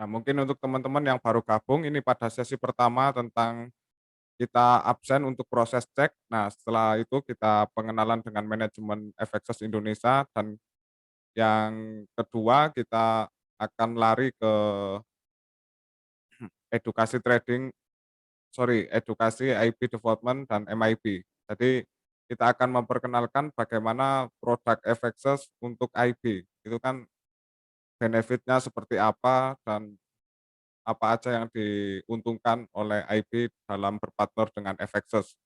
Nah, mungkin untuk teman-teman yang baru gabung ini pada sesi pertama tentang kita absen untuk proses cek. Nah, setelah itu kita pengenalan dengan manajemen FXS Indonesia dan yang kedua kita akan lari ke edukasi trading, edukasi IB development dan MIB. Jadi kita akan memperkenalkan bagaimana produk FXS untuk IB. Itu kan benefitnya seperti apa dan apa aja yang diuntungkan oleh IB dalam berpartner dengan FXS.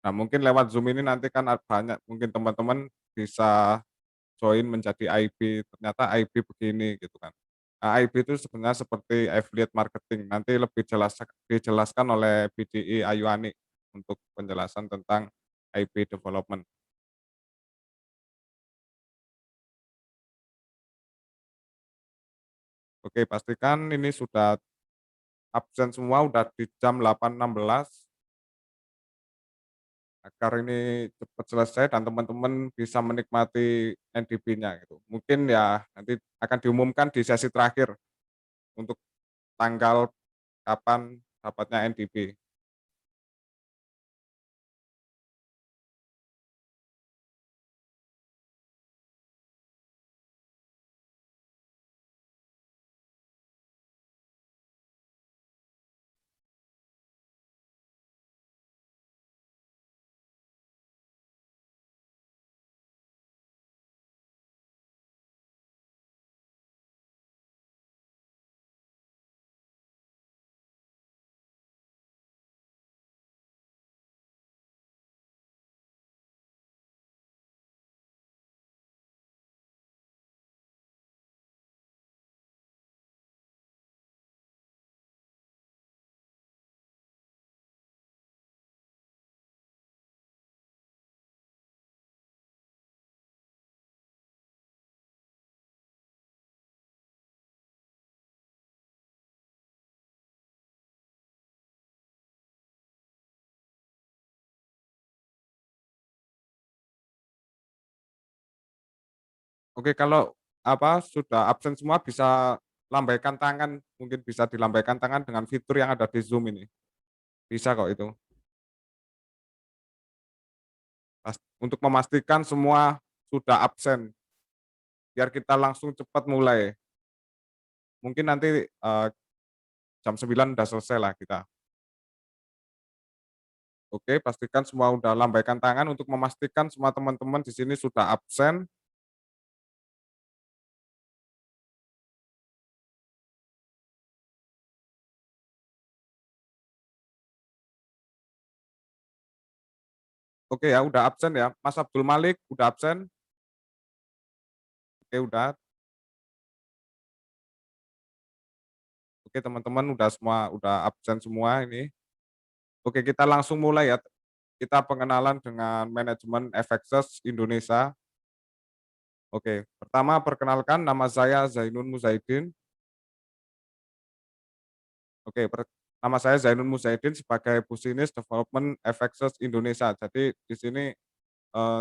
Nah, mungkin lewat Zoom ini nanti kan banyak mungkin teman-teman bisa join menjadi IB, ternyata IB begini gitu kan. Nah, IB itu sebenarnya seperti affiliate marketing, nanti lebih dijelaskan oleh BDI Ayu Ani untuk penjelasan tentang IB development. Oke, pastikan ini sudah absen semua, udah di jam 8.16 agar ini cepat selesai dan teman-teman bisa menikmati NDP-nya gitu. Mungkin ya nanti akan diumumkan di sesi terakhir untuk tanggal kapan dapatnya NDP. Oke, kalau apa sudah absen semua bisa lambaikan tangan, mungkin bisa dilambaikan tangan dengan fitur yang ada di Zoom ini. Bisa kok itu. Untuk memastikan semua sudah absen, biar kita langsung cepat mulai. Mungkin nanti jam 9 udah selesai lah kita. Oke, pastikan semua udah lambaikan tangan untuk memastikan semua teman-teman di sini sudah absen. Oke ya, udah absen ya. Mas Abdul Malik udah absen. Oke, udah. Oke, teman-teman udah semua udah absen semua ini. Oke, kita langsung mulai ya. Kita pengenalan dengan manajemen FXS Indonesia. Oke, pertama perkenalkan nama saya Zainun Muzaidin. Oke, nama saya Zainun Muzaidin sebagai Business Development FXS Indonesia. Jadi di sini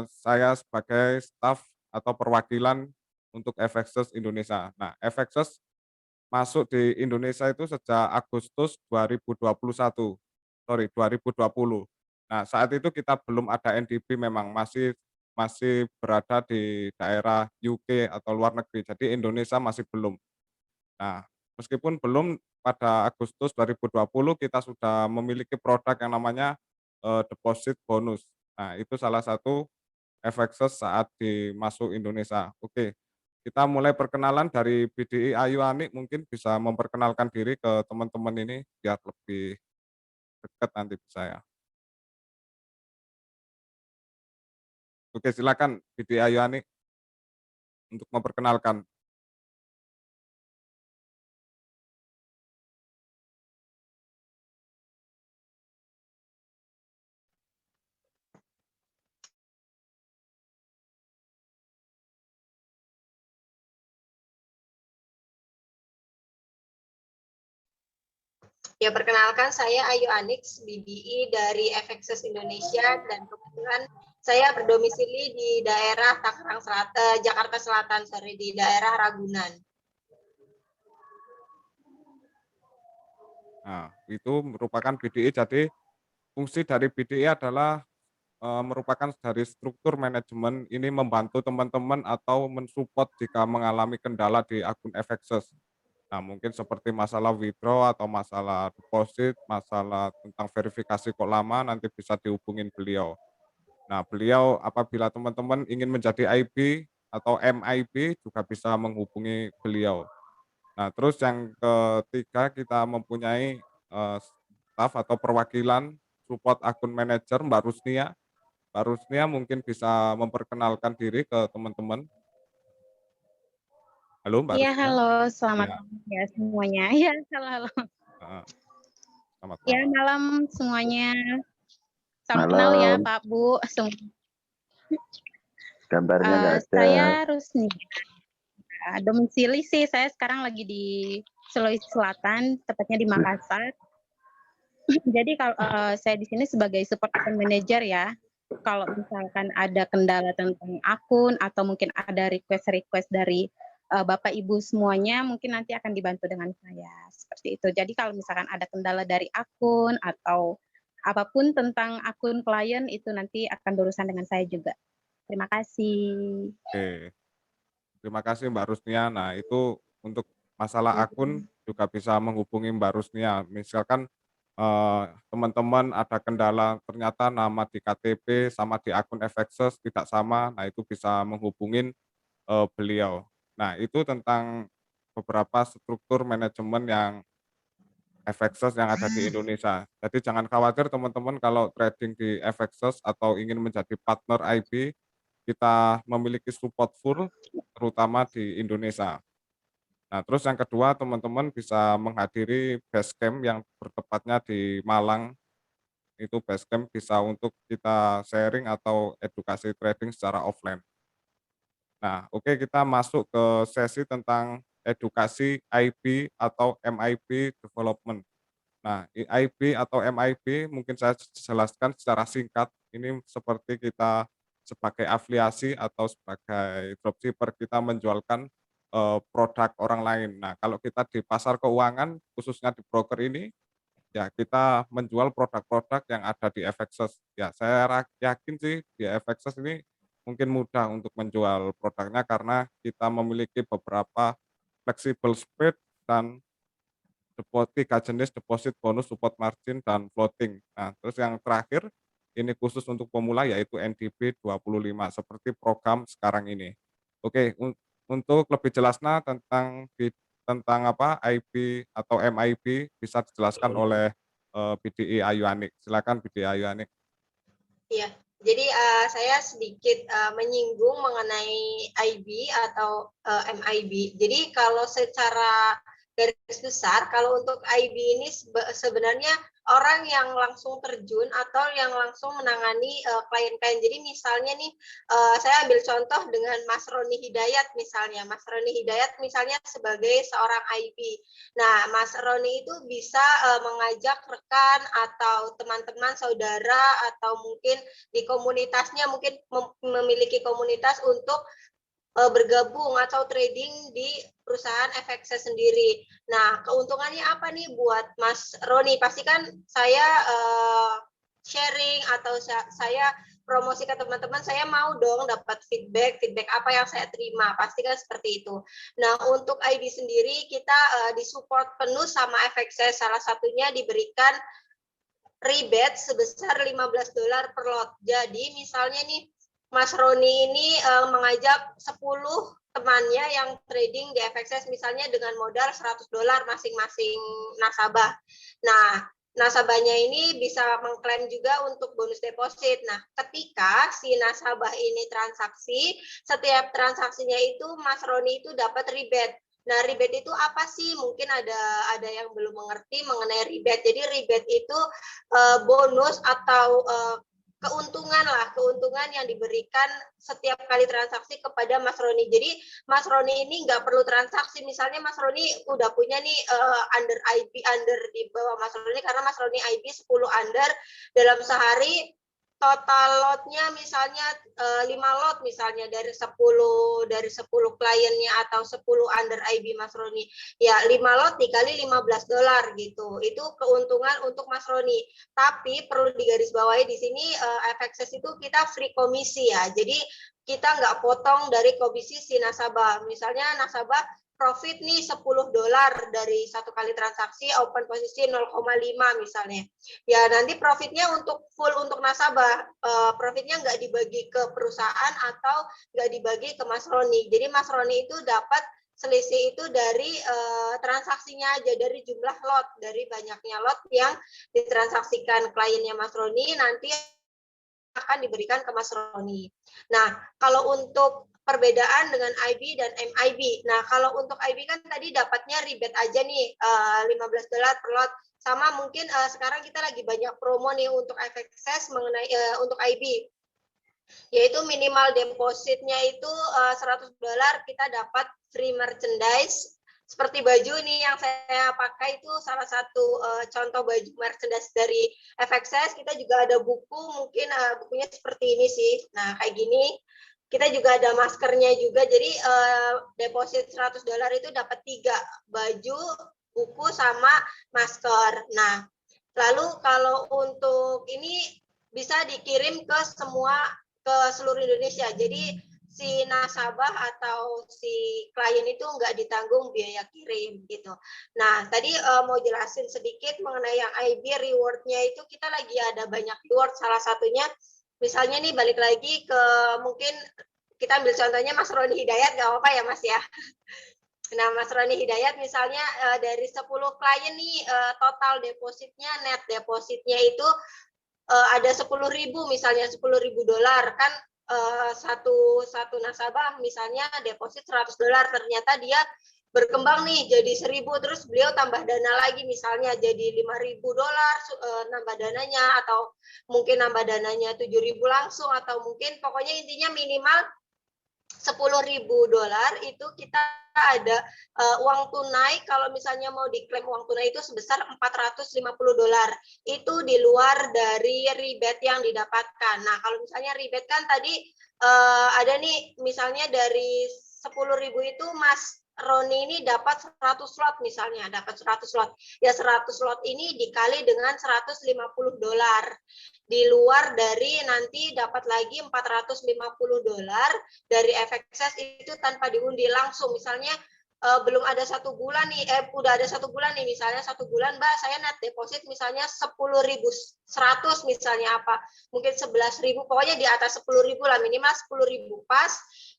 saya sebagai staf atau perwakilan untuk FXS Indonesia. Nah, FXS masuk di Indonesia itu sejak Agustus 2021, sorry 2020. Nah, saat itu kita belum ada NDB memang, masih masih berada di daerah UK atau luar negeri, jadi Indonesia masih belum. Nah, meskipun belum, pada Agustus 2020 kita sudah memiliki produk yang namanya, deposit bonus. Nah, itu salah satu FXS saat masuk Indonesia. Oke, kita mulai perkenalan dari BDI Ayu Ani, mungkin bisa memperkenalkan diri ke teman-teman ini biar lebih dekat nanti ke saya. Oke, silakan BDI Ayu Ani untuk memperkenalkan. Ya, perkenalkan saya Ayu Anix, BDI dari FXS Indonesia, dan kebetulan Saya berdomisili di daerah Jakarta Selatan, sorry, di daerah Ragunan. Nah, itu merupakan BDI. Jadi fungsi dari BDI adalah merupakan dari struktur manajemen, ini membantu teman-teman atau mensupport jika mengalami kendala di akun FXS. Nah, mungkin seperti masalah withdraw atau masalah deposit, masalah tentang verifikasi kok lama, nanti bisa dihubungin beliau. Nah, beliau apabila teman-teman ingin menjadi IB atau MIB juga bisa menghubungi beliau. Nah, terus yang ketiga kita mempunyai staf atau perwakilan support akun manager Mbak Rusnia. Mbak Rusnia mungkin bisa memperkenalkan diri ke teman-teman. Halo Mbak Iya, Rusnia. halo, selamat Ya, malam ya semuanya. Iya, halo, halo. selamat Ya, malam. malam semuanya. Salam kenal ya, Malam, Pak Bu. gambarnya nggak ada. Saya Rusni. Domisili sih, saya sekarang lagi di Sulawesi Selatan, tepatnya di Makassar. Jadi kalau saya di sini sebagai support account manager ya. Kalau misalkan ada kendala tentang akun atau mungkin ada request dari Bapak Ibu semuanya, mungkin nanti akan dibantu dengan saya seperti itu. Jadi kalau misalkan ada kendala dari akun atau apapun tentang akun klien itu nanti akan berurusan dengan saya juga. Terima kasih. Oke, terima kasih Mbak Rusnia. Nah, itu untuk masalah akun juga bisa menghubungi Mbak Rusnia. Misalkan teman-teman ada kendala ternyata nama di KTP sama di akun FXS tidak sama, nah itu bisa menghubungin beliau. Nah, itu tentang beberapa struktur manajemen yang FXS yang ada di Indonesia. Jadi jangan khawatir teman-teman kalau trading di FXS atau ingin menjadi partner IB, kita memiliki support full terutama di Indonesia. Nah, terus yang kedua teman-teman bisa menghadiri basecamp yang bertepatnya di Malang. Itu basecamp bisa untuk kita sharing atau edukasi trading secara offline. Nah, oke, kita masuk ke sesi tentang edukasi IB atau MIB development. Nah, IB atau MIB mungkin saya jelaskan secara singkat. Ini seperti kita sebagai afiliasi atau sebagai dropshipper kita menjualkan produk orang lain. Nah, kalau kita di pasar keuangan khususnya di broker ini ya kita menjual produk-produk yang ada di FXS. Ya, saya yakin sih di FXS ini mungkin mudah untuk menjual produknya karena kita memiliki beberapa flexible spread dan tiga jenis deposit, bonus, support margin, dan floating. Nah, terus yang terakhir, ini khusus untuk pemula yaitu NDB 25 seperti program sekarang ini. Oke, untuk lebih jelasnya tentang apa IB atau MIB bisa dijelaskan oleh BDI Ayu Anik. Silakan BDI Ayu Anik. Iya, jadi saya sedikit menyinggung mengenai IB atau MIB. Jadi kalau secara garis besar, kalau untuk IB ini sebenarnya orang yang langsung terjun atau yang langsung menangani klien-klien. Jadi misalnya nih, saya ambil contoh dengan Mas Roni Hidayat misalnya. Mas Roni Hidayat misalnya sebagai seorang IB. Nah, Mas Roni itu bisa mengajak rekan atau teman-teman saudara atau mungkin di komunitasnya mungkin memiliki komunitas untuk bergabung atau trading di perusahaan FX sendiri. Nah, keuntungannya apa nih buat Mas Roni? Pasti kan saya sharing atau saya promosi ke teman-teman, saya mau dong dapat feedback apa yang saya terima, pasti kan seperti itu. Nah, untuk IB sendiri kita disupport penuh sama FX, salah satunya diberikan rebate sebesar $15 per lot. Jadi misalnya nih Mas Roni ini mengajak 10 temannya yang trading di FXS misalnya dengan modal $100 masing-masing nasabah. Nah, nasabahnya ini bisa mengklaim juga untuk bonus deposit. Nah, ketika si nasabah ini transaksi, setiap transaksinya itu Mas Roni itu dapat rebate. Nah, rebate itu apa sih? Mungkin ada yang belum mengerti mengenai rebate. Jadi rebate itu bonus atau keuntungan yang diberikan setiap kali transaksi kepada Mas Roni. Jadi Mas Roni ini nggak perlu transaksi. Misalnya Mas Roni udah punya nih under IB under di bawah Mas Roni karena Mas Roni IB 10 under dalam sehari total lotnya misalnya 5 lot misalnya dari 10 kliennya atau 10 under IB Mas Roni. Ya 5 lot dikali $15 gitu. Itu keuntungan untuk Mas Roni. Tapi perlu digarisbawahi di sini FXS itu kita free komisi ya. Jadi kita nggak potong dari komisi si nasabah. Misalnya nasabah profit nih $10 dari satu kali transaksi, open posisi 0,5 misalnya. Ya nanti profitnya untuk full untuk nasabah, profitnya nggak dibagi ke perusahaan atau nggak dibagi ke Mas Roni. Jadi Mas Roni itu dapat selisih itu dari transaksinya aja, dari jumlah lot, dari banyaknya lot yang ditransaksikan kliennya Mas Roni nanti akan diberikan ke Mas Roni. Nah, kalau untuk perbedaan dengan IB dan MIB. Nah, kalau untuk IB kan tadi dapatnya rebate aja nih, $15 per lot. Sama mungkin sekarang kita lagi banyak promo nih untuk FXS mengenai untuk IB. Yaitu minimal depositnya itu $100 kita dapat free merchandise. Seperti baju nih yang saya pakai itu salah satu contoh baju merchandise dari FXS. Kita juga ada buku, mungkin bukunya seperti ini sih. Nah, kayak gini. Kita juga ada maskernya juga. Jadi deposit $100 itu dapat 3 baju, buku sama masker. Nah, lalu kalau untuk ini bisa dikirim ke seluruh Indonesia. Jadi si nasabah atau si klien itu nggak ditanggung biaya kirim gitu. Nah, tadi mau jelasin sedikit mengenai yang IB reward-nya itu kita lagi ada banyak reward. Salah satunya misalnya nih balik lagi ke mungkin kita ambil contohnya Mas Roni Hidayat, nggak apa-apa ya Mas ya. Nah Mas Roni Hidayat misalnya dari 10 klien nih total depositnya, net depositnya itu ada 10.000 misalnya $10.000 kan satu nasabah misalnya deposit $100, ternyata dia berkembang nih jadi 1.000, terus beliau tambah dana lagi misalnya jadi $5.000 nambah dananya, atau mungkin nambah dananya 7.000 langsung, atau mungkin pokoknya intinya minimal $10.000 itu kita ada uang tunai. Kalau misalnya mau diklaim uang tunai itu sebesar $450, itu di luar dari rebate yang didapatkan. Nah kalau misalnya rebate kan tadi ada nih misalnya dari 10.000 itu Mas Roni ini dapat 100 slot misalnya, dapat 100 slot. Ya 100 slot ini dikali dengan $150. Di luar dari nanti dapat lagi $450 dari FXS itu tanpa diundi langsung. Misalnya belum ada 1 bulan nih, udah ada 1 bulan nih, misalnya 1 bulan Mbak saya net deposit misalnya 10.100 misalnya apa, mungkin 11.000, pokoknya di atas 10.000 lah, minimal 10.000 pas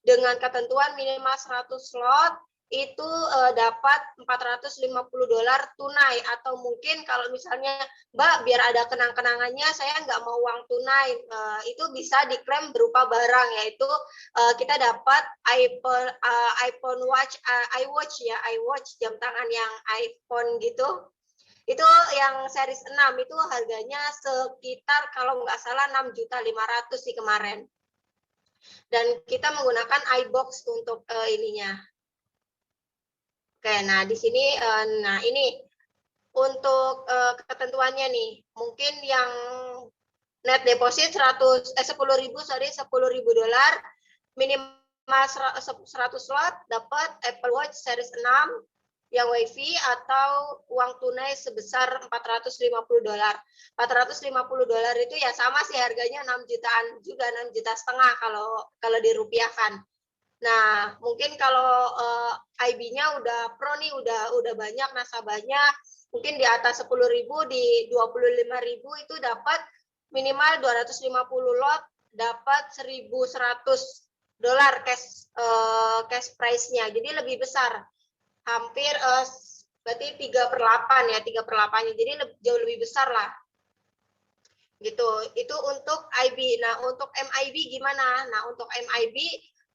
dengan ketentuan minimal 100 slot itu dapat $450 tunai. Atau mungkin kalau misalnya Mbak biar ada kenang-kenangannya saya nggak mau uang tunai, itu bisa diklaim berupa barang, yaitu kita dapat iPhone Watch, iWatch jam tangan yang iPhone gitu. Itu yang series 6 itu harganya sekitar kalau nggak salah 6.500.000 sih kemarin. Dan kita menggunakan iBox untuk ininya. Oke, nah di sini, nah ini untuk ketentuannya nih, mungkin yang net deposit $10.000 minimal 100 slot dapat Apple Watch series 6 yang WiFi atau uang tunai sebesar $450. $450 itu ya sama sih harganya 6 jutaan juga, 6,5 juta kalau dirupiahkan. Nah, mungkin kalau IB-nya udah pro nih, udah banyak nasabahnya, mungkin di atas 10.000, di 25.000 itu dapat minimal 250 lot, dapat $1.100 cash price-nya. Jadi lebih besar. Hampir berarti 3/8 ya, 3/8-nya. Jadi jauh lebih besar lah. Gitu. Itu untuk IB. Nah, untuk MIB gimana? Nah, untuk MIB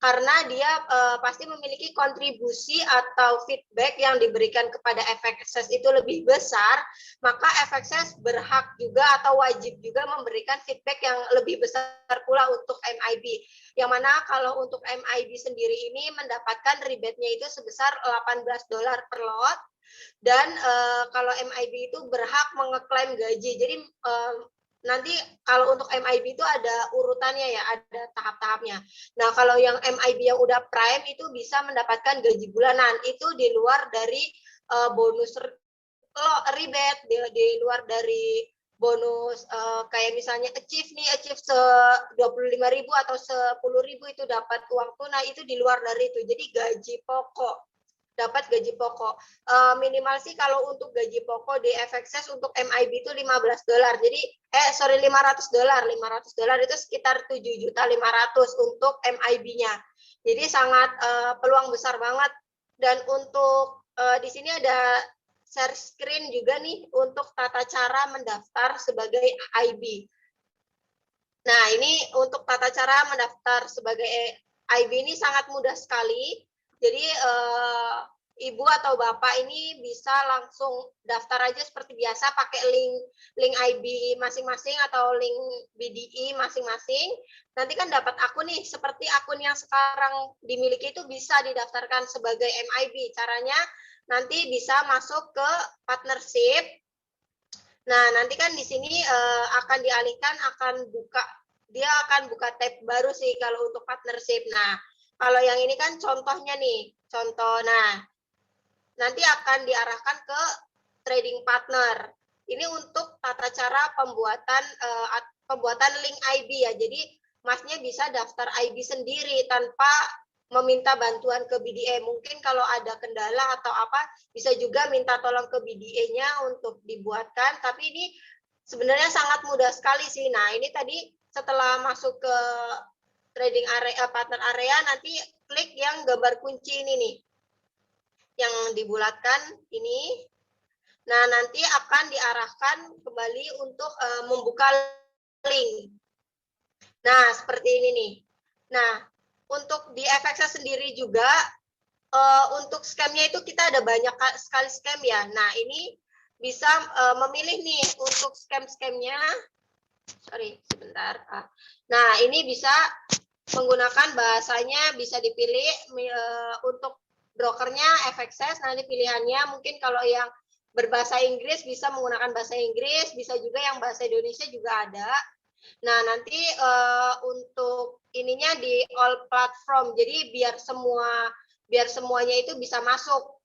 karena dia pasti memiliki kontribusi atau feedback yang diberikan kepada FXS itu lebih besar, maka FXS berhak juga atau wajib juga memberikan feedback yang lebih besar pula untuk MIB. Yang mana kalau untuk MIB sendiri ini mendapatkan rebate-nya itu sebesar $18 per lot, dan kalau MIB itu berhak mengeklaim gaji. Jadi nanti kalau untuk MIB itu ada urutannya ya, ada tahap-tahapnya. Nah, kalau yang MIB yang udah prime itu bisa mendapatkan gaji bulanan, itu di luar dari bonus rebate, di luar dari bonus kayak misalnya achieve 25.000 atau 10.000 itu dapat uang tunai, itu di luar dari itu. Jadi gaji pokok, dapat gaji pokok. Minimal sih kalau untuk gaji pokok di FXS untuk MIB itu $15. Jadi $500. $500 itu sekitar 7.500.000 untuk MIB-nya. Jadi sangat peluang besar banget. Dan untuk di sini ada share screen juga nih untuk tata cara mendaftar sebagai IB. Nah, ini untuk tata cara mendaftar sebagai IB ini sangat mudah sekali. Jadi ibu atau bapak ini bisa langsung daftar aja seperti biasa pakai link IB masing-masing atau link BDI masing-masing. Nanti kan dapat akun nih, seperti akun yang sekarang dimiliki itu bisa didaftarkan sebagai MIB. Caranya nanti bisa masuk ke partnership. Nah, nanti kan di sini akan dialihkan, dia akan buka tab baru sih kalau untuk partnership. Nah, kalau yang ini kan contohnya nih, contoh. Nah, nanti akan diarahkan ke trading partner. Ini untuk tata cara pembuatan link IB ya. Jadi Masnya bisa daftar IB sendiri tanpa meminta bantuan ke BDA. Mungkin kalau ada kendala atau apa, bisa juga minta tolong ke BDA-nya untuk dibuatkan. Tapi ini sebenarnya sangat mudah sekali sih. Nah, ini tadi setelah masuk ke trading area, partner area, nanti klik yang gambar kunci ini nih, yang dibulatkan ini. Nah, nanti akan diarahkan kembali untuk membuka link. Nah, seperti ini nih. Nah, untuk di FXS sendiri juga, untuk scam-nya itu kita ada banyak sekali scam ya. Nah, ini bisa memilih nih untuk scam-scamnya. Sorry, sebentar. Nah, ini bisa menggunakan bahasanya, bisa dipilih untuk brokernya FXS, nanti pilihannya mungkin kalau yang berbahasa Inggris bisa menggunakan bahasa Inggris, bisa juga yang bahasa Indonesia juga ada. Nah, nanti untuk ininya di all platform, jadi biar semuanya itu bisa masuk.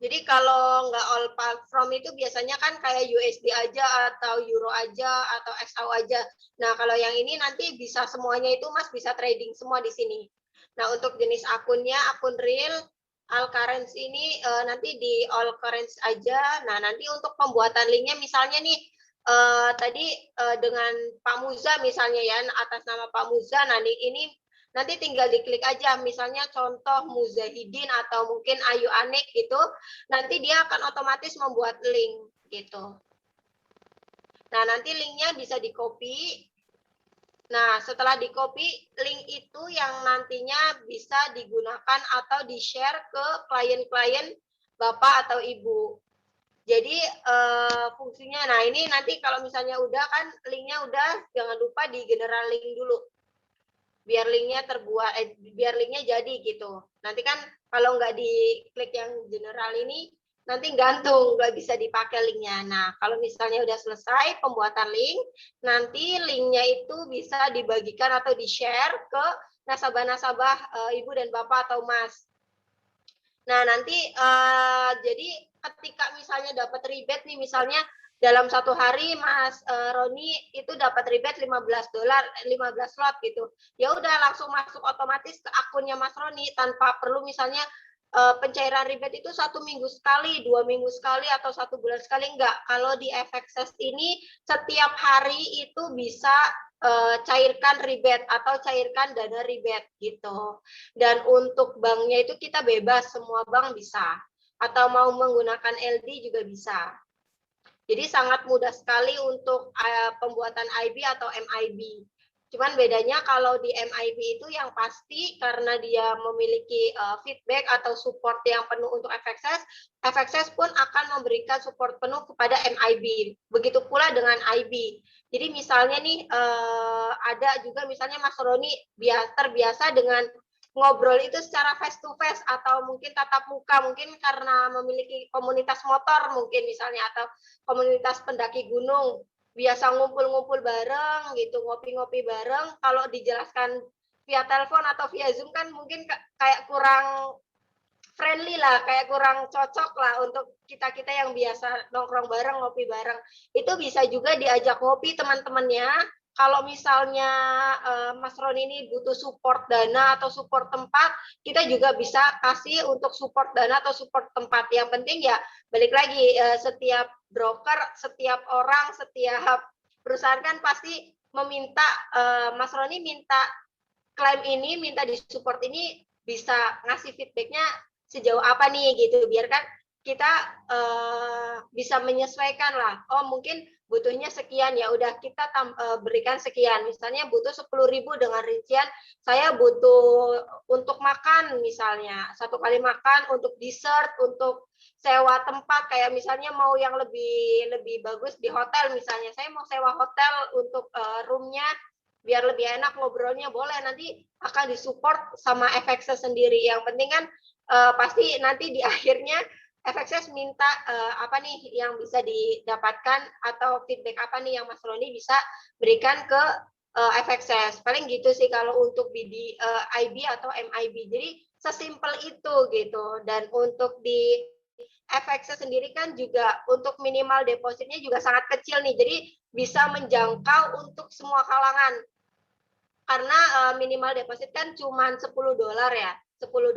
Jadi kalau nggak all platform itu biasanya kan kayak USD aja atau Euro aja atau XAU aja. Nah, kalau yang ini nanti bisa semuanya itu Mas bisa trading semua di sini. Nah, untuk jenis akunnya, akun real, all currency ini nanti di all currency aja. Nah, nanti untuk pembuatan linknya misalnya nih, tadi dengan Pak Muza misalnya ya, atas nama Pak Muza, nah ini nanti tinggal diklik aja, misalnya contoh Muzahidin atau mungkin Ayu Anik gitu, nanti dia akan otomatis membuat link gitu. Nah, nanti linknya bisa di-copy. Nah, setelah di-copy, link itu yang nantinya bisa digunakan atau di-share ke klien-klien Bapak atau Ibu. Jadi fungsinya, nah ini nanti kalau misalnya udah kan linknya udah, jangan lupa di general link dulu. Biar linknya biar linknya jadi gitu. Nanti kan kalau nggak diklik yang general ini, nanti gantung, nggak bisa dipakai linknya. Nah, kalau misalnya udah selesai pembuatan link, nanti linknya itu bisa dibagikan atau di-share ke nasabah-nasabah Ibu dan Bapak atau Mas. Nah, nanti jadi ketika misalnya dapat rebate nih, misalnya dalam satu hari Mas Roni itu dapat rebate $15, 15 slot gitu. Ya udah langsung masuk otomatis ke akunnya Mas Roni tanpa perlu misalnya pencairan rebate itu 1 minggu sekali, 2 minggu sekali, atau 1 bulan sekali, enggak. Kalau di FXS ini setiap hari itu bisa cairkan rebate atau cairkan dana rebate gitu. Dan untuk banknya itu kita bebas, semua bank bisa. Atau mau menggunakan LD juga bisa. Jadi sangat mudah sekali untuk pembuatan IB atau MIB. Cuman bedanya kalau di MIB itu yang pasti karena dia memiliki feedback atau support yang penuh untuk FXS, FXS pun akan memberikan support penuh kepada MIB. Begitu pula dengan IB. Jadi misalnya nih ada juga misalnya Mas Roni terbiasa dengan ngobrol itu secara face to face atau mungkin tatap muka, mungkin karena memiliki komunitas motor mungkin misalnya atau komunitas pendaki gunung, biasa ngumpul-ngumpul bareng gitu, ngopi-ngopi bareng, kalau dijelaskan via telepon atau via Zoom kan mungkin kayak kurang friendly lah, kayak kurang cocok lah untuk kita-kita yang biasa nongkrong bareng, ngopi bareng. Itu bisa juga diajak ngopi teman-temannya. Kalau misalnya Mas Roni ini butuh support dana atau support tempat, kita juga bisa kasih untuk support dana atau support tempat. Yang penting ya balik lagi, setiap broker, setiap orang, setiap perusahaan kan pasti meminta, Mas Roni minta klaim ini, minta di support ini, bisa ngasih feedbacknya sejauh apa nih gitu, biar kan kita bisa menyesuaikan lah. Oh mungkin butuhnya sekian, ya udah kita berikan sekian. Misalnya butuh 10.000 dengan rincian saya butuh untuk makan misalnya, 1 kali makan, untuk dessert, untuk sewa tempat, kayak misalnya mau yang lebih bagus di hotel misalnya, saya mau sewa hotel untuk roomnya biar lebih enak ngobrolnya, boleh, nanti akan disupport sama FXS sendiri. Yang penting kan pasti nanti di akhirnya FXS minta apa nih yang bisa didapatkan atau feedback apa nih yang Mas Roni bisa berikan ke FXS. Paling gitu sih kalau untuk BD IB atau MIB. Jadi sesimpel itu gitu. Dan untuk di FXS sendiri kan juga untuk minimal depositnya juga sangat kecil nih. Jadi bisa menjangkau untuk semua kalangan. Karena minimal deposit kan cuma $10 ya. $10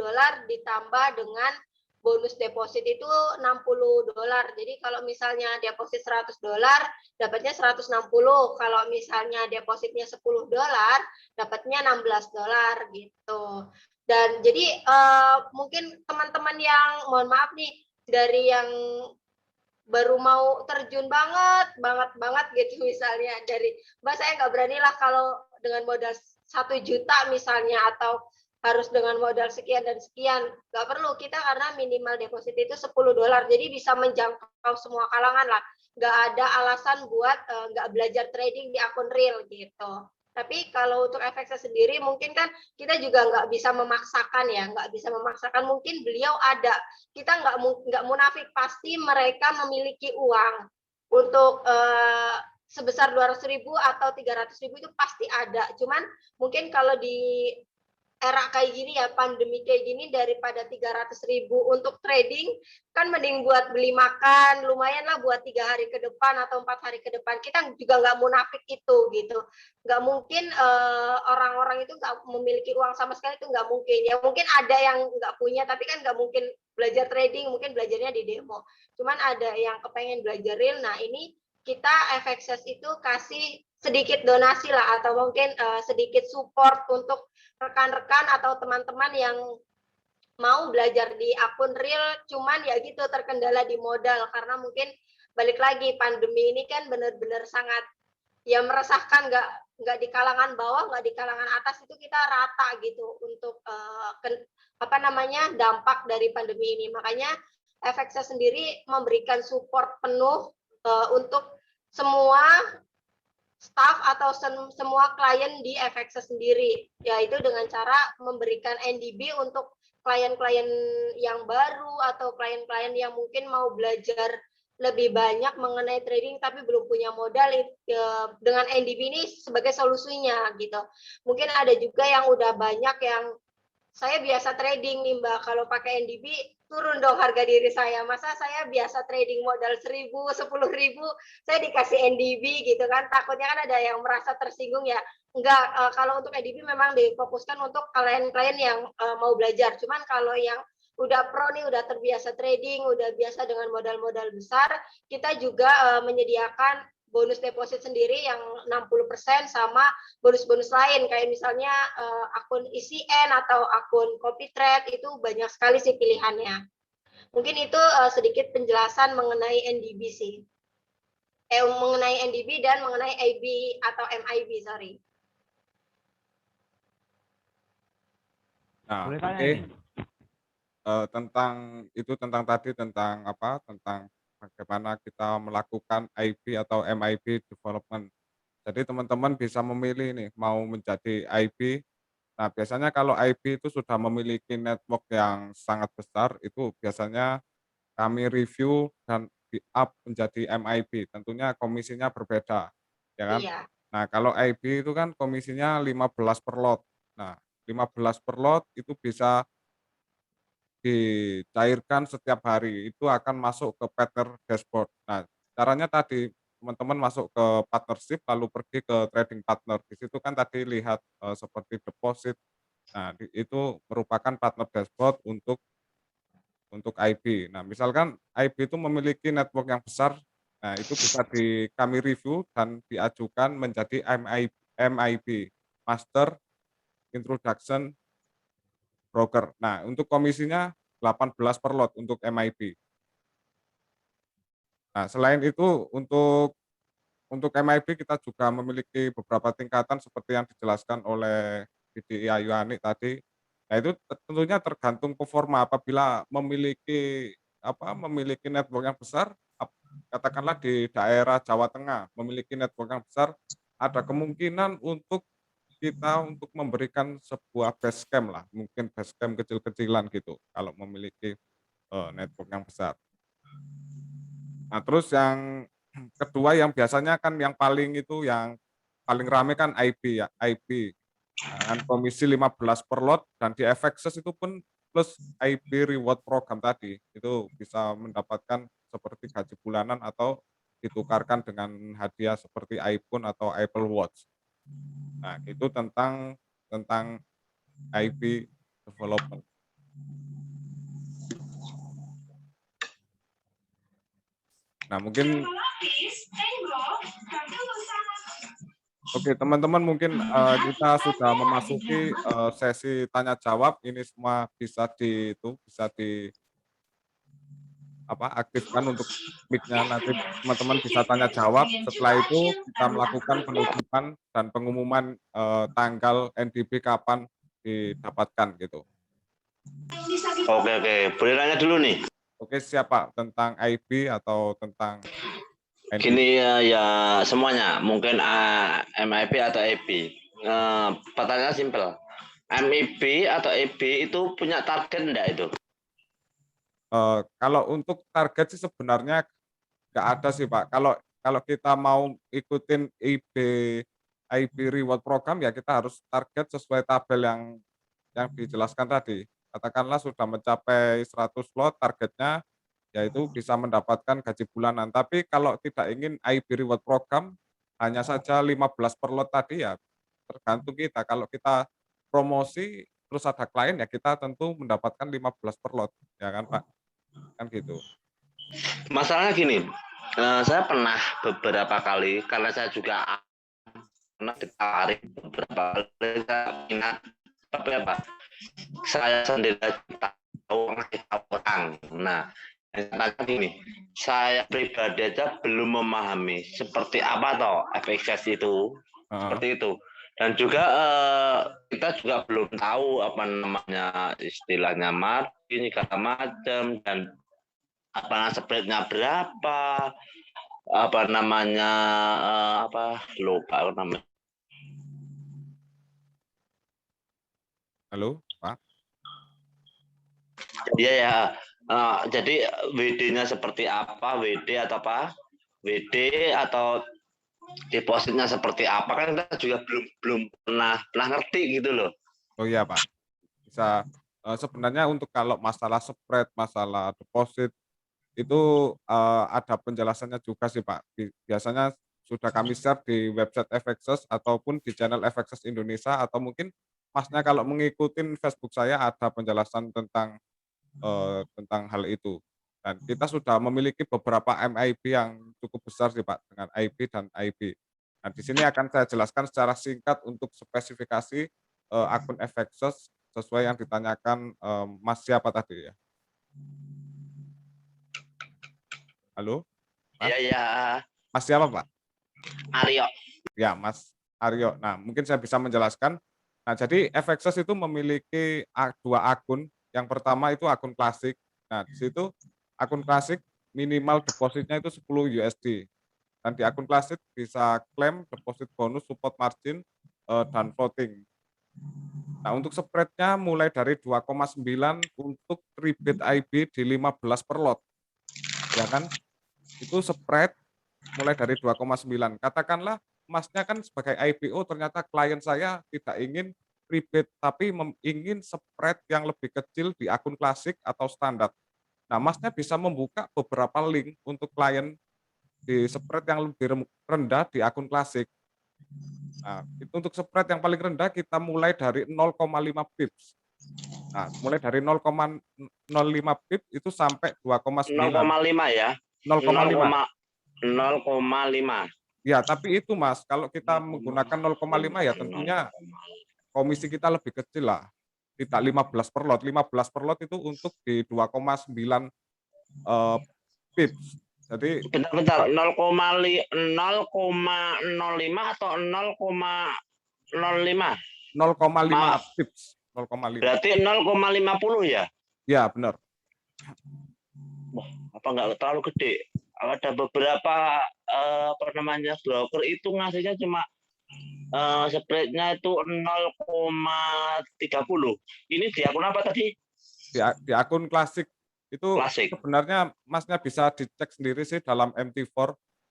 ditambah dengan bonus deposit itu $60. Jadi kalau misalnya deposit $100, dapatnya 160. Kalau misalnya depositnya $10, dapatnya $16 gitu. Dan jadi mungkin teman-teman yang mohon maaf nih dari yang baru mau terjun banget gitu misalnya dari Mbak saya nggak berani lah kalau dengan modal 1 juta misalnya atau harus dengan modal sekian dan sekian, nggak perlu kita karena minimal deposit itu $10 jadi bisa menjangkau semua kalangan lah, nggak ada alasan buat nggak belajar trading di akun real gitu. Tapi kalau untuk FX sendiri mungkin kan kita juga nggak bisa memaksakan ya, nggak bisa memaksakan, mungkin beliau ada, kita nggak munafik, pasti mereka memiliki uang untuk sebesar 200.000 atau 300.000 itu pasti ada. Cuman mungkin kalau di era kayak gini ya, pandemi kayak gini, daripada 300.000 untuk trading, kan mending buat beli makan, lumayan lah buat 3 hari ke depan atau 4 hari ke depan. Kita juga nggak munafik itu gitu. Nggak mungkin orang-orang itu nggak memiliki uang sama sekali, itu nggak mungkin. Ya mungkin ada yang nggak punya, tapi kan nggak mungkin belajar trading, mungkin belajarnya di demo. Cuman ada yang kepengen belajar real, nah ini kita FXS itu kasih sedikit donasi lah atau mungkin sedikit support untuk rekan-rekan atau teman-teman yang mau belajar di akun real, cuman ya gitu terkendala di modal karena mungkin balik lagi pandemi ini kan benar-benar sangat ya meresahkan, nggak di kalangan bawah, nggak di kalangan atas, itu kita rata gitu untuk apa namanya dampak dari pandemi ini. Makanya FXS sendiri memberikan support penuh untuk semua staff atau semua klien di FXS sendiri, yaitu dengan cara memberikan NDB untuk klien-klien yang baru atau klien-klien yang mungkin mau belajar lebih banyak mengenai trading tapi belum punya modal, dengan NDB ini sebagai solusinya gitu. Mungkin ada juga yang udah banyak yang saya biasa trading nih Mbak, kalau pakai NDB turun dong harga diri saya. Masa saya biasa trading modal 1.000, 10.000, saya dikasih NDB gitu kan. Takutnya kan ada yang merasa tersinggung ya. Enggak, kalau untuk NDB memang difokuskan untuk klien-klien yang mau belajar. Cuman kalau yang udah pro nih, udah terbiasa trading, udah biasa dengan modal-modal besar, kita juga menyediakan bonus deposit sendiri yang 60% sama bonus-bonus lain kayak misalnya akun ICN atau akun CopyTrade, itu banyak sekali sih pilihannya. Mungkin itu sedikit penjelasan mengenai NDB sih. Mengenai NDB dan mengenai IB atau MIB, sorry. Nah, Boleh tanya oke. nih. Tentang tadi tentang apa, tentang bagaimana kita melakukan IB atau MIB development. Jadi teman-teman bisa memilih nih mau menjadi IB Nah, biasanya kalau IB itu sudah memiliki network yang sangat besar, itu biasanya kami review dan di-up menjadi MIB, tentunya komisinya berbeda, ya kan. Iya. Nah, kalau IB itu kan komisinya 15 per lot. Nah, 15 per lot itu bisa dicairkan setiap hari, itu akan masuk ke partner dashboard. Nah, caranya tadi teman-teman masuk ke partnership lalu pergi ke trading partner. Di situ kan tadi lihat, seperti deposit. Nah, itu merupakan partner dashboard untuk IB. Nah, misalkan IB itu memiliki network yang besar, nah itu bisa kami review dan diajukan menjadi MIB, Master Introduction Broker. Nah, untuk komisinya 18 per lot untuk MIB. Nah, selain itu untuk MIB kita juga memiliki beberapa tingkatan seperti yang dijelaskan oleh BDI Ayuani tadi. Nah, itu tentunya tergantung performa apabila memiliki network yang besar, katakanlah di daerah Jawa Tengah memiliki network yang besar, ada kemungkinan untuk memberikan sebuah base camp lah, mungkin base camp kecil-kecilan gitu kalau memiliki, network yang besar. Nah, terus yang kedua yang biasanya kan yang paling rame kan IB ya, IB. Dengan komisi 15 per lot dan di FXS itu pun plus IB reward program tadi, itu bisa mendapatkan seperti gaji bulanan atau ditukarkan dengan hadiah seperti iPhone atau Apple Watch. Nah, itu tentang IB development. Nah, mungkin oke, teman-teman mungkin, kita sudah memasuki, sesi tanya jawab, ini semua bisa aktifkan untuk mic-nya, nanti teman-teman bisa tanya jawab, setelah itu kita melakukan penutupan dan pengumuman, tanggal NDB kapan didapatkan gitu. Oke, boleh nanya dulu nih. Oke, siap Pak, tentang IB atau tentang NDB? Gini ya semuanya, mungkin MIB atau EB. Pertanyaan simpel. MIB atau EB itu punya target enggak itu? Kalau untuk target sih sebenarnya nggak ada sih Pak. Kalau kalau kita mau ikutin IB reward program ya kita harus target sesuai tabel yang dijelaskan tadi. Katakanlah sudah mencapai 100 lot targetnya, yaitu bisa mendapatkan gaji bulanan. Tapi kalau tidak ingin IB reward program, hanya saja 15 per lot tadi ya tergantung kita. Kalau kita promosi terus ada klien ya kita tentu mendapatkan 15 per lot, ya kan Pak? Kan gitu. Masalahnya gini, saya pernah beberapa kali karena saya juga pernah ditarik beberapa kali saya minat, tapi apa? Saya sendiri tahu ngasih tahu orang. Nah, yang gini, saya pribadi aja belum memahami seperti apa toh FXS itu, seperti itu. Dan juga kita juga belum tahu apa namanya istilahnya margin segala macam dan apa spreadnya berapa, apa namanya lupa namanya. Halo, Pak? Iya ya. Jadi WD-nya seperti apa? WD atau apa? WD atau depositnya seperti apa kan kita juga belum pernah ngerti gitu loh. Oh iya Pak, bisa sebenarnya untuk kalau masalah spread, masalah deposit itu ada penjelasannya juga sih Pak. Biasanya sudah kami share di website FXS ataupun di channel FXS Indonesia atau mungkin Masnya kalau mengikuti Facebook saya ada penjelasan tentang hal itu. Dan kita sudah memiliki beberapa MIB yang cukup besar sih Pak dengan IB dan IB. Nah, di sini akan saya jelaskan secara singkat untuk spesifikasi akun FXS sesuai yang ditanyakan Mas siapa tadi ya. Halo? Mas? Iya ya. Mas siapa Pak? Aryo. Ya, Mas Aryo. Nah, mungkin saya bisa menjelaskan. Nah, jadi FXS itu memiliki dua akun. Yang pertama itu akun klasik. Nah, di situ akun klasik minimal depositnya itu 10 USD. Dan di akun klasik bisa klaim deposit bonus, support margin, dan floating. Nah, untuk spreadnya mulai dari 2,9 untuk rebate IB di 15 per lot, ya kan? Itu spread mulai dari 2,9. Katakanlah Masnya kan sebagai IPO ternyata klien saya tidak ingin rebate, tapi ingin spread yang lebih kecil di akun klasik atau standar. Nah, Masnya bisa membuka beberapa link untuk klien di spread yang lebih rendah di akun klasik. Nah, itu untuk spread yang paling rendah kita mulai dari 0,5 pips. Nah, mulai dari 0,05 pips itu sampai 2,9. 0,5 ya. 0,5. 0,5. Ya, tapi itu Mas, kalau kita menggunakan 0,5 ya tentunya komisi kita lebih kecil lah. Tidak 15 per lot. 15 per lot itu untuk di 2,9 pips. Jadi Bentar, 0,05 atau 0,05? 0,5 pips. 0,5. Berarti 0,50 ya? Ya, benar. Wah, apa nggak terlalu gede? Ada beberapa broker itu ngasihnya cuma spreadnya itu 0,30. Ini di akun apa tadi? Di akun klasik itu Klasik. sebenarnya Masnya bisa dicek sendiri sih dalam MT4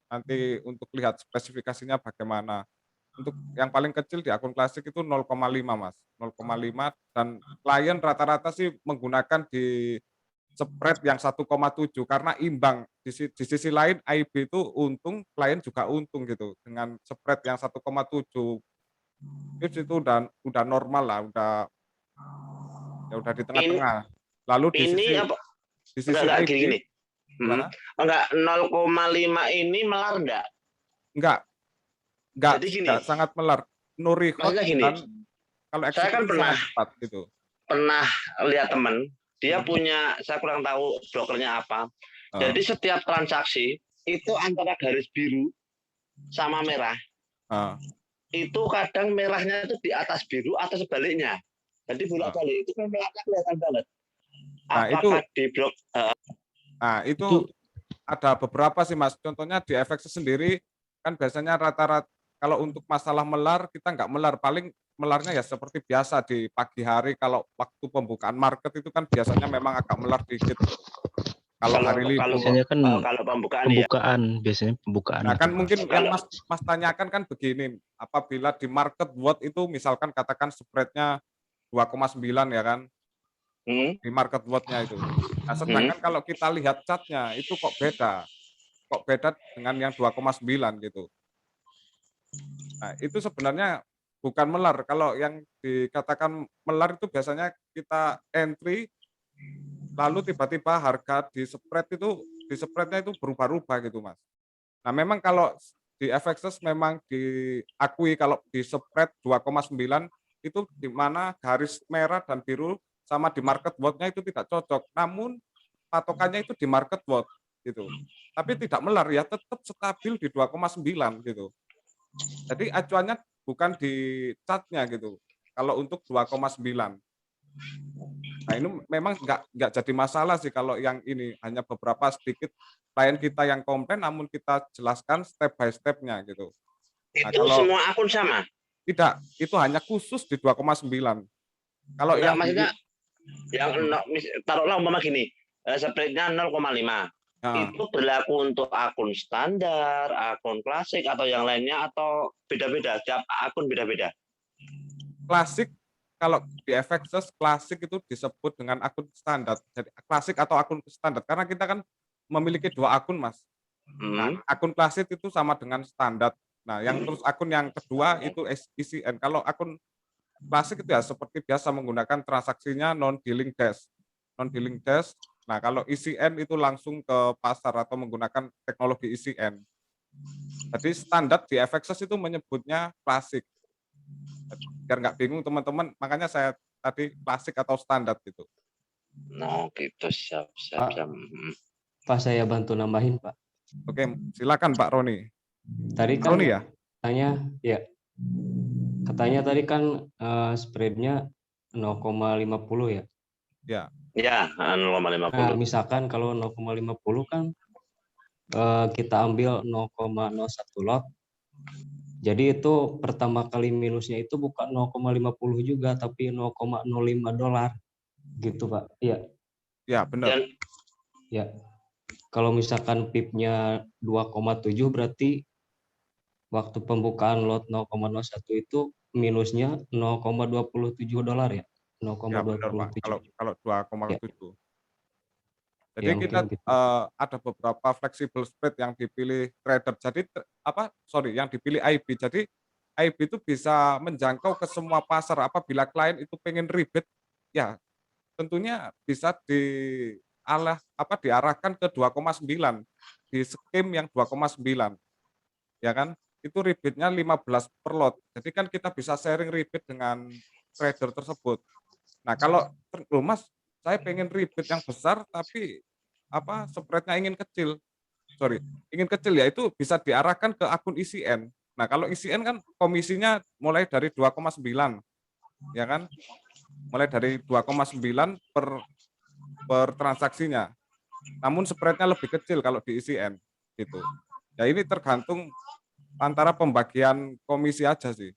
nanti untuk lihat spesifikasinya bagaimana. Untuk yang paling kecil di akun klasik itu 0,5 Mas, 0,5 dan klien rata-rata sih menggunakan di spread yang 1,7 karena imbang. Di sisi lain IB itu untung, klien juga untung gitu. Dengan spread yang 1,7 pips itu udah normal lah, udah di tengah-tengah. Lalu di sisi enggak, IB gini. gimana? Enggak, 0,5 ini melar enggak? Enggak Jadi gini, sangat melar. Nurihot maksudnya gini, dan kalau saya kan eksekusi sangat cepat gitu. Pernah lihat teman, dia punya, saya kurang tahu brokernya apa. Jadi setiap transaksi itu antara garis biru sama merah, itu kadang merahnya itu di atas biru atau sebaliknya. Jadi bolak-balik itu kan merahnya kelihatan banget. Apakah di blok? Nah itu ada beberapa sih Mas. Contohnya di FX sendiri kan biasanya rata-rata kalau untuk masalah melar kita nggak melar, paling melarnya ya seperti biasa di pagi hari kalau waktu pembukaan market itu kan biasanya memang agak melar dikit. Kalau hari libur. Biasanya kan kalau pembukaan biasanya pembukaan. Nah kan mungkin yang Kalau- Mas tanyakan kan begini, apabila di market world itu misalkan katakan spreadnya 2,9 ya kan, di market world-nya itu. Nah sedangkan kalau kita lihat chartnya itu kok beda dengan yang 2,9 gitu. Nah itu sebenarnya bukan melar. Kalau yang dikatakan melar itu biasanya kita entry lalu tiba-tiba harga di spreadnya itu berubah-ubah gitu Mas. Nah memang kalau di FXS memang diakui kalau di spread 2,9 itu di mana garis merah dan biru sama di market world-nya itu tidak cocok. Namun patokannya itu di market world gitu. Tapi tidak melar ya, tetap stabil di 2,9 gitu. Jadi acuannya bukan di chartnya gitu. Kalau untuk 2,9. Nah ini memang nggak jadi masalah sih kalau yang ini, hanya beberapa sedikit klien kita yang komplain namun kita jelaskan step by step-nya gitu. Nah, itu kalau semua akun sama? Tidak, itu hanya khusus di 2,9. Kalau Enggak, yang maksudnya yang taruhlah umpama gini, spreadnya 0,5. Itu berlaku untuk akun standar, akun klasik atau yang lainnya atau beda-beda? Tiap akun beda-beda. klasik, kalau di FXS klasik itu disebut dengan akun standar. Jadi klasik atau akun standar karena kita kan memiliki dua akun Mas. Nah, akun klasik itu sama dengan standar. Nah, yang terus akun yang kedua itu ICN. Kalau akun klasik itu ya seperti biasa menggunakan transaksinya non-dealing desk. Non-dealing desk. Nah, kalau ICN itu langsung ke pasar atau menggunakan teknologi ICN. Jadi standar di FXS itu menyebutnya klasik. Biar nggak bingung teman-teman, makanya saya tadi klasik atau standar gitu. No, gitu, siap. Pak, saya bantu nambahin, Pak. Oke, silakan Pak Roni. Tadi kan Roni ya? Katanya tadi kan spreadnya 0,50 ya? Ya, 0,50. Nah, misalkan kalau 0,50 kan kita ambil 0,01 lot, Jadi itu pertama kali minusnya itu bukan 0,50 juga, tapi 0,05 dolar. Gitu, Pak. Iya. Ya, benar. Dan Ya. Kalau misalkan PIP-nya 2,7 berarti waktu pembukaan lot 0,01 itu minusnya 0,27 dolar ya. Ya, benar, Pak. 0,27. Kalau Ya, 2,7. Jadi ya kita mungkin gitu. ada beberapa flexible spread yang dipilih trader. Jadi yang dipilih IB. Jadi IB itu bisa menjangkau ke semua pasar. Apabila klien itu pengen rebate, ya tentunya bisa diarahkan ke 2,9 di skim yang 2,9, ya kan? Itu rebate-nya 15 per lot. Jadi kan kita bisa sharing rebate dengan trader tersebut. Nah, kalau loh Mas, saya pengen rebate yang besar tapi spread-nya ingin kecil ya itu bisa diarahkan ke akun ICN. Nah, kalau ICN kan komisinya mulai dari 2,9, ya kan? Mulai dari 2,9 per transaksinya. Namun spread-nya lebih kecil kalau di ICN gitu. Ya ini tergantung antara pembagian komisi aja sih.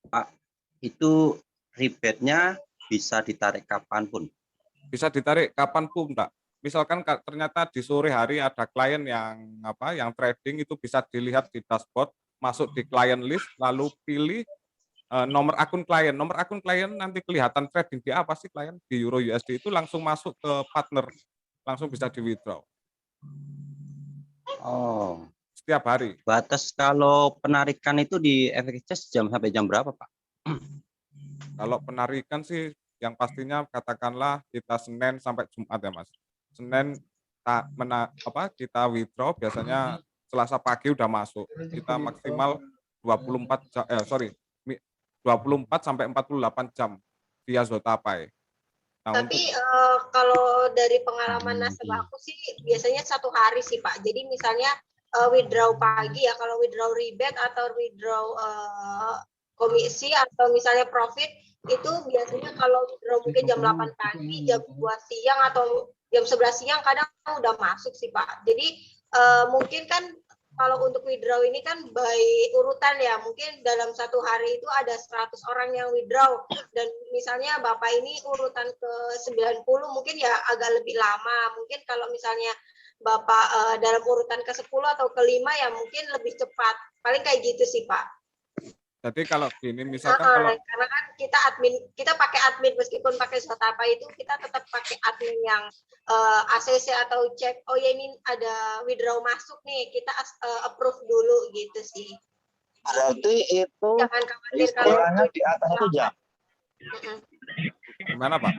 Pak, itu rebate-nya bisa ditarik kapanpun. Bisa ditarik kapanpun, Pak. Misalkan ternyata di sore hari ada klien yang trading, itu bisa dilihat di dashboard, masuk di client list, lalu pilih nomor akun klien. Nomor akun klien nanti kelihatan trading di apa sih klien di Euro USD, itu langsung masuk ke partner, langsung bisa di withdraw Oh, setiap hari. batas kalau penarikan itu di FX jam sampai jam berapa, Pak? Kalau penarikan sih yang pastinya katakanlah kita Senin sampai Jumat ya Mas. Senin kita withdraw biasanya Selasa pagi udah masuk. Kita maksimal 24 jam, 24 sampai 48 jam via Zotapay. Nah, Tapi kalau dari pengalaman nasabah aku sih biasanya 1 hari sih Pak. Jadi misalnya withdraw pagi ya, kalau withdraw rebate atau withdraw komisi atau misalnya profit itu biasanya kalau withdraw mungkin jam 8 pagi, jam 2 siang atau jam 11 siang kadang udah masuk sih Pak. Jadi mungkin kan kalau untuk withdraw ini kan by urutan ya, mungkin dalam 1 hari itu ada 100 orang yang withdraw dan misalnya Bapak ini urutan ke 90 mungkin ya agak lebih lama. Mungkin kalau misalnya Bapak dalam urutan ke 10 atau ke 5 ya mungkin lebih cepat. Paling kayak gitu sih Pak. Jadi kalau gini misalkan karena kan kita pakai admin meskipun pakai Zotapay itu kita tetap pakai admin yang ACC atau cek oh ya ini ada withdraw masuk nih kita approve dulu gitu sih. Berarti itu Jangan khawatir kalau istilahnya di atas 1 jam. gimana Pak?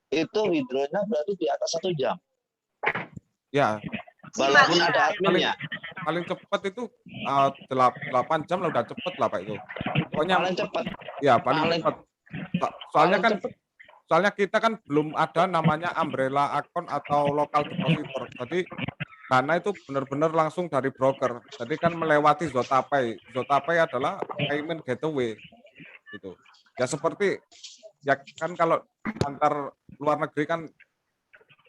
Itu withdrawnya berarti di atas 1 jam. Ya. Walaupun ada adminnya. Paling cepat itu 8 jam lah udah cepet lah Pak itu. Pokoknya Paling cepat. Ya paling cepat. Soalnya kita kan belum ada namanya umbrella account atau local depositor. Jadi dana itu benar-benar langsung dari broker. Jadi kan melewati Zotapay. Zotapay adalah payment gateway gitu. Ya seperti ya kan kalau antar luar negeri kan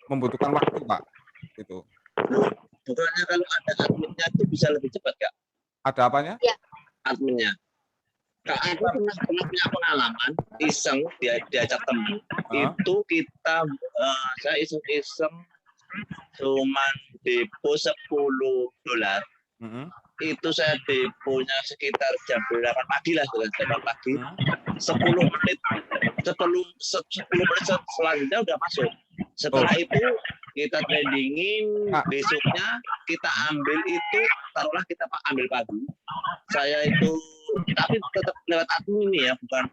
membutuhkan waktu Pak gitu. Bukannya kalau ada adminnya itu bisa lebih cepat Kak? Ada apanya? Ya. Adminnya. Kak, aku pernah punya pengalaman iseng diajak teman. Itu saya iseng cuman depo 10 dolar. Itu saya deponya sekitar jam 8 pagi lah, jam 8 pagi. 10 menit selanjutnya udah masuk. Setelah itu kita tradingin, besoknya kita ambil itu, taruhlah kita ambil pagi. Saya itu, tapi tetap lewat admin ini ya, bukan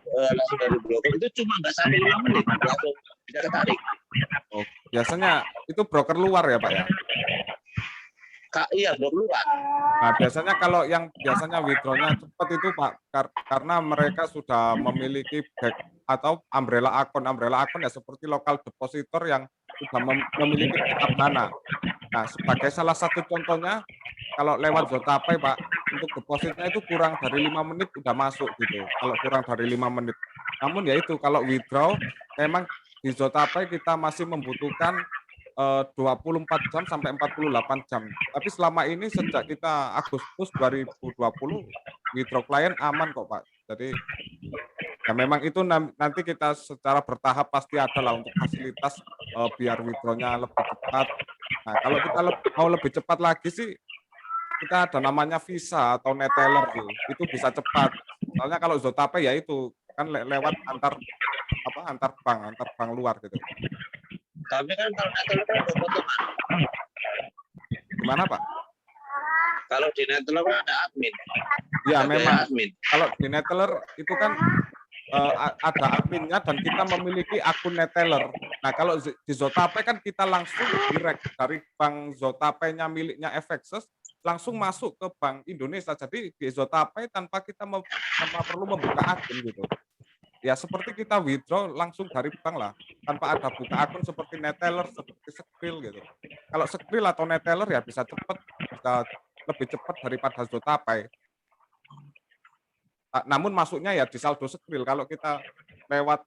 langsung dari broker. Itu cuma nggak sampai 5 menit, langsung bisa ketarik. Oh, biasanya itu broker luar ya Pak ya? Iya, broker luar. Nah, biasanya kalau yang biasanya withdraw-nya cepat itu Pak, karena mereka sudah memiliki back atau umbrella account ya seperti local depositor yang sudah memiliki backup dana. Nah, sebagai salah satu contohnya, kalau lewat Zotapay Pak, untuk depositnya itu kurang dari 5 menit udah masuk gitu, kalau kurang dari 5 menit. Namun ya itu, kalau withdraw, memang di Zotapay kita masih membutuhkan 24 jam sampai 48 jam. Tapi selama ini sejak kita Agustus 2020 withdraw client aman kok Pak. Jadi ya memang itu nanti kita secara bertahap pasti ada lah untuk fasilitas biar withdraw-nya lebih cepat. Nah, kalau kita mau lebih cepat lagi sih kita ada namanya Visa atau Neteller tuh. Itu bisa cepat. Soalnya kalau Zotapay ya itu kan lewat antar bank luar gitu. Tapi kan kalau Neteller kan ada potongan. Gimana Pak? Kalau di Neteller kan ada admin. Ya Ada memang. admin. Kalau di Neteller itu kan ada adminnya dan kita memiliki akun Neteller. Nah kalau di Zotapay kan kita langsung direct dari bank Zotapay-nya miliknya FXS langsung masuk ke Bank Indonesia. Jadi di Zotapay tanpa perlu membuka akun gitu. Ya seperti kita withdraw langsung dari bank lah, tanpa ada buka akun seperti Neteller, seperti Skrill gitu. Kalau Skrill atau Neteller ya bisa lebih cepat daripada Zotapay. Namun masuknya ya di saldo Skrill. Kalau kita lewat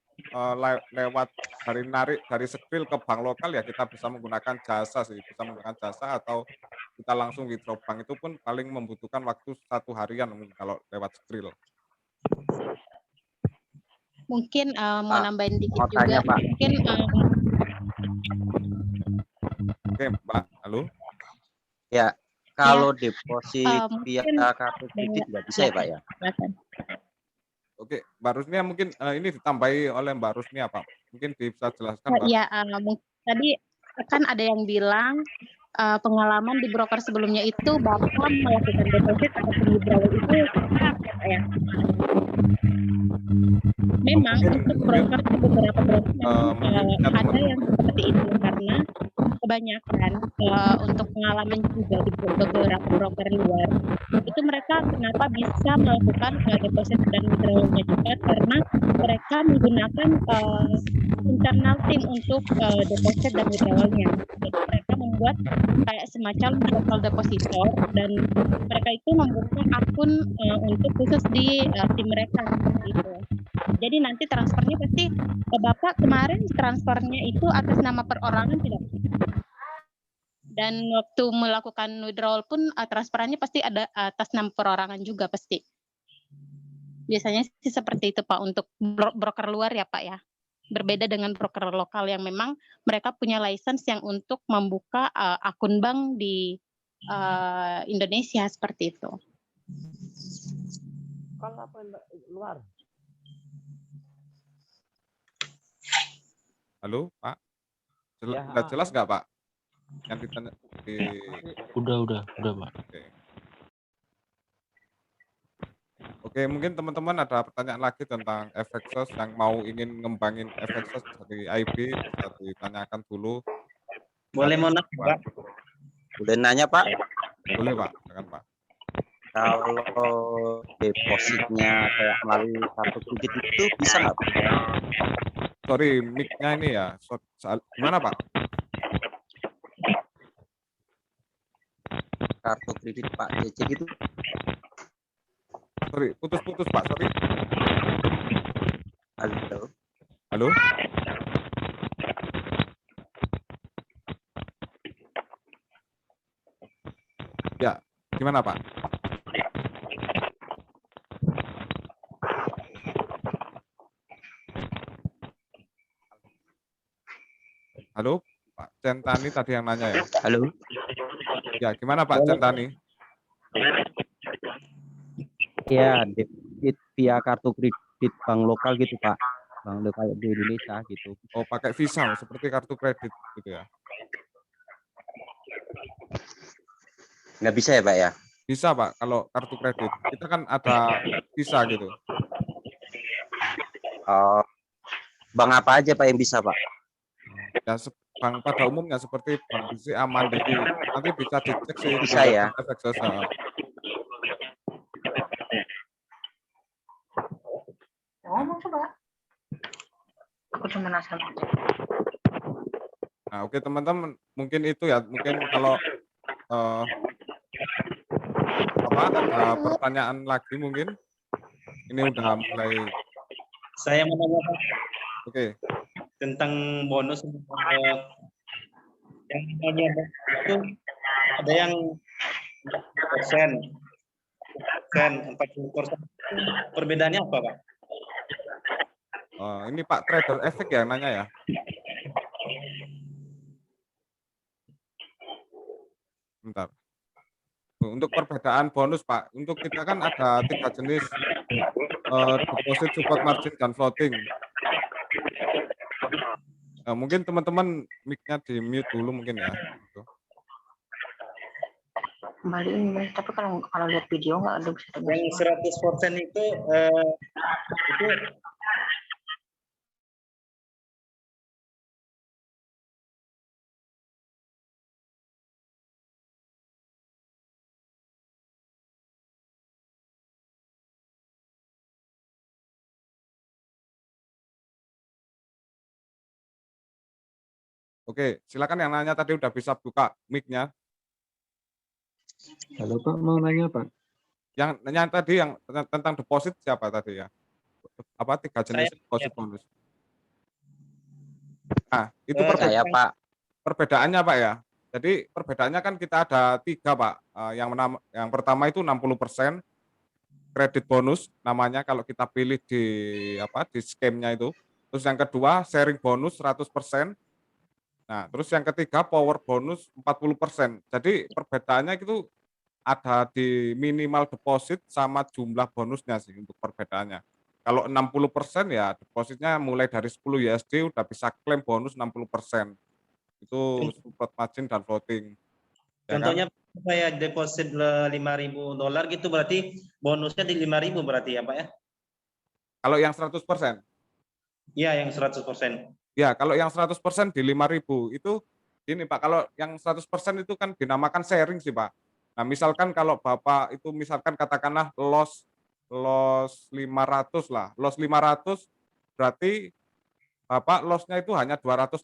narik dari Skrill ke bank lokal ya kita bisa menggunakan jasa atau kita langsung withdraw bank itu pun paling membutuhkan waktu 1 harian kalau lewat Skrill. Mungkin mau nambahin dikit mau juga. tanya, Pak. Mungkin Oke, Mbak. Halo. Ya, kalau deposit via mungkin kartu kredit nggak bisa ya Pak ya? silakan. Oke, Mbak Rusnia mungkin ini ditambahi oleh Mbak Rusnia, Pak. Mungkin bisa jelaskan, Mbak. Iya, tadi kan ada yang bilang pengalaman di broker sebelumnya itu Bapak melakukan deposit atau withdrawal itu ya. Memang untuk broker beberapa broker memang ada yang seperti itu karena kebanyakan untuk pengalaman juga di beberapa broker luar itu mereka kenapa bisa melakukan deposit dan withdrawalnya cepat karena mereka menggunakan internal team untuk deposit dan withdrawalnya. Jadi mereka membuat kayak semacam local depositor dan mereka itu membuka akun untuk khusus di tim mereka seperti itu. Jadi nanti transfernya pasti Bapak kemarin transfernya itu atas nama perorangan tidak? Dan waktu melakukan withdrawal pun transferannya pasti ada atas nama perorangan juga pasti. Biasanya sih seperti itu Pak untuk broker luar ya Pak ya. Berbeda dengan broker lokal yang memang mereka punya license yang untuk membuka akun bank di Indonesia seperti itu. Kalau apa luar? Halo, Pak. Ya, Sudah jelas nggak, Pak? Yang ditanya Udah, Pak. Oke, mungkin teman-teman ada pertanyaan lagi tentang FXS yang mau ingin ngembangin FXS dari IB, bisa ditanyakan dulu. Boleh mau nanya Pak? Boleh nanya Pak? Boleh Pak, silakan Pak. Kalau depositnya kayak melalui kartu kredit itu bisa nggak Pak? Sorry, mic-nya ini ya. Gimana Pak? Kartu kredit Pak CC gitu. Sorry, putus-putus Pak, sorry. Halo. Halo? Ya, gimana Pak? Halo, Pak Centani tadi yang nanya ya? Halo. Ya, gimana Pak Centani? Ya, deposit via kartu kredit bank lokal gitu Pak. Bank lokal di Indonesia gitu. Oh, pakai Visa seperti kartu kredit gitu ya? Nggak bisa ya Pak ya? Bisa Pak, kalau kartu kredit. Kita kan ada Visa gitu. Bank apa aja Pak yang bisa Pak? Ya, bank pada umumnya seperti Bank BCA, Mandiri. Nanti bisa dicek sih. Bisa ya? Ngomong coba. Aku cuma asal. Nah, oke teman-teman, mungkin itu ya. Mungkin kalau ada pertanyaan lagi mungkin. Ini udah mulai. Saya mau nanya Pak. Oke. Tentang bonus Yang namanya itu ada yang 4%, 40%. Perbedaannya apa, Pak? Ini Pak trader efek ya nanya ya. Bentar. Untuk perbedaan bonus Pak, untuk kita kan ada 3 jenis deposit, support margin, dan floating. Mungkin teman-teman mic-nya di mute dulu mungkin ya. Gitu. Kembaliin, tapi kalau lihat video nggak ada bisa dengar. Yang 100% itu Oke, silakan yang nanya tadi udah bisa buka mic-nya. Halo Pak, mau nanya Pak? Yang nanya tadi yang tentang deposit siapa tadi ya? Apa 3 jenis deposit bonus? Nah, itu Saya Pak. Perbedaannya Pak ya. Jadi perbedaannya kan kita ada 3 Pak. Yang pertama itu 60% kredit bonus namanya kalau kita pilih di skemnya itu. Terus yang kedua sharing bonus 100%. Nah, terus yang ketiga power bonus 40%. Jadi perbedaannya itu ada di minimal deposit sama jumlah bonusnya sih untuk perbedaannya. Kalau 60% ya depositnya mulai dari 10 USD udah bisa klaim bonus 60%. Itu support margin dan floating. Ya contohnya kan? saya deposit $5.000 gitu berarti bonusnya di 5.000 berarti ya Pak ya? Kalau yang 100%? Iya, yang 100%. Ya, kalau yang 100% di 5.000 itu ini Pak, kalau yang 100% itu kan dinamakan sharing sih Pak. Nah, misalkan kalau Bapak itu misalkan katakanlah loss 500 lah. Loss 500 berarti Bapak loss-nya itu hanya 250,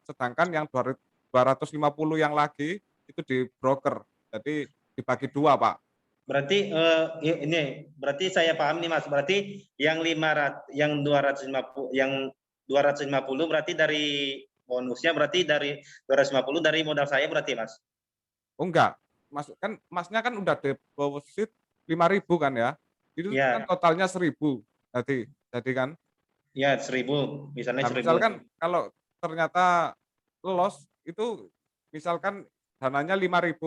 sedangkan yang 250 yang lagi itu di broker. Jadi dibagi 2, Pak. Berarti ini berarti saya paham nih Mas. Berarti yang 250 berarti dari bonusnya berarti dari 250 dari modal saya berarti Mas. Oh enggak. Masnya kan udah deposit 5.000 kan ya? Itu ya. Kan totalnya 1.000 jadi kan? Ya, 1.000 misalnya 1.000. Misalkan kalau ternyata loss itu misalkan dananya 5.000.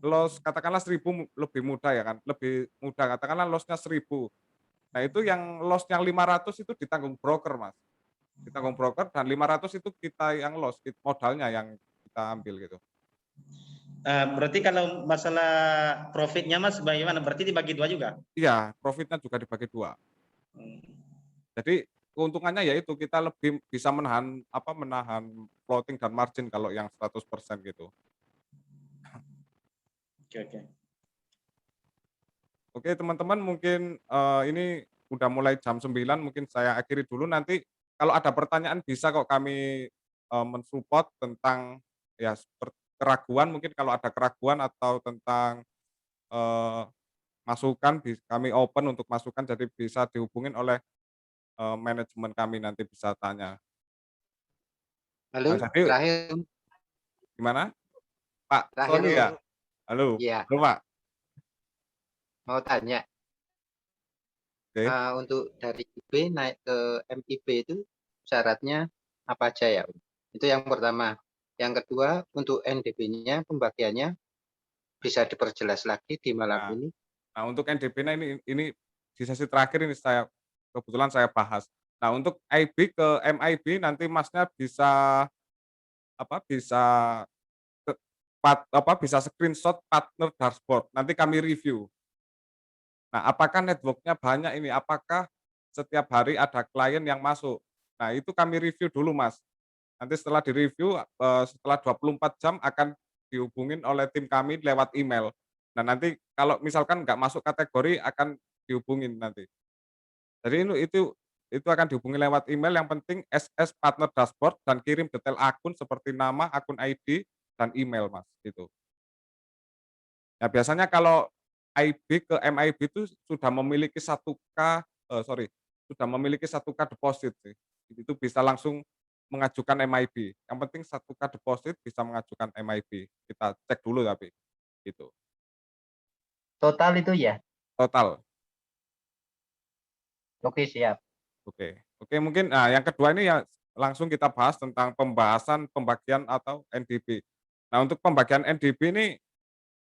Loss katakanlah 1.000 lebih mudah ya kan? Lebih mudah katakanlah loss-nya 1.000. Nah, itu yang loss yang 500 itu ditanggung broker, Mas. Ditanggung broker dan 500 itu kita yang loss, modalnya yang kita ambil gitu. Berarti kalau masalah profitnya Mas bagaimana? Berarti dibagi 2 juga? Iya, profitnya juga dibagi 2. Jadi keuntungannya yaitu kita lebih bisa menahan floating dan margin kalau yang 100% gitu. Oke. Oke, teman-teman mungkin ini udah mulai jam 9, mungkin saya akhiri dulu. Nanti kalau ada pertanyaan bisa kok kami mensupport tentang ya keraguan, mungkin kalau ada keraguan atau tentang masukan kami open untuk masukan, jadi bisa dihubungin oleh manajemen kami, nanti bisa tanya. Halo, terakhir. Gimana? Pak Terakhir Sony ya? Halo, ya. halo Pak. Mau tanya, untuk dari IB naik ke MIB itu syaratnya apa aja ya? Itu yang pertama. Yang kedua, untuk NDB-nya pembagiannya bisa diperjelas lagi di malam ini. Nah, untuk NDB-nya ini di sesi terakhir ini kebetulan saya bahas. Nah, untuk IB ke MIB nanti Masnya bisa bisa screenshot partner dashboard. Nanti kami review. Nah, apakah network-nya banyak ini? Apakah setiap hari ada klien yang masuk? Nah, itu kami review dulu, Mas. Nanti setelah direview, setelah 24 jam akan dihubungin oleh tim kami lewat email. Nah, nanti kalau misalkan nggak masuk kategori akan dihubungin nanti. Jadi itu akan dihubungi lewat email, yang penting SS partner dashboard dan kirim detail akun seperti nama, akun ID, dan email, Mas. Gitu. Nah, biasanya kalau IB ke MIB itu sudah memiliki 1K deposit sih. Itu bisa langsung mengajukan MIB. Yang penting 1K deposit bisa mengajukan MIB. Kita cek dulu tapi gitu. Total itu ya? Total. Oke, siap. Oke. Oke, mungkin yang kedua ini ya langsung kita bahas tentang pembahasan pembagian atau NDB. Nah, untuk pembagian NDB ini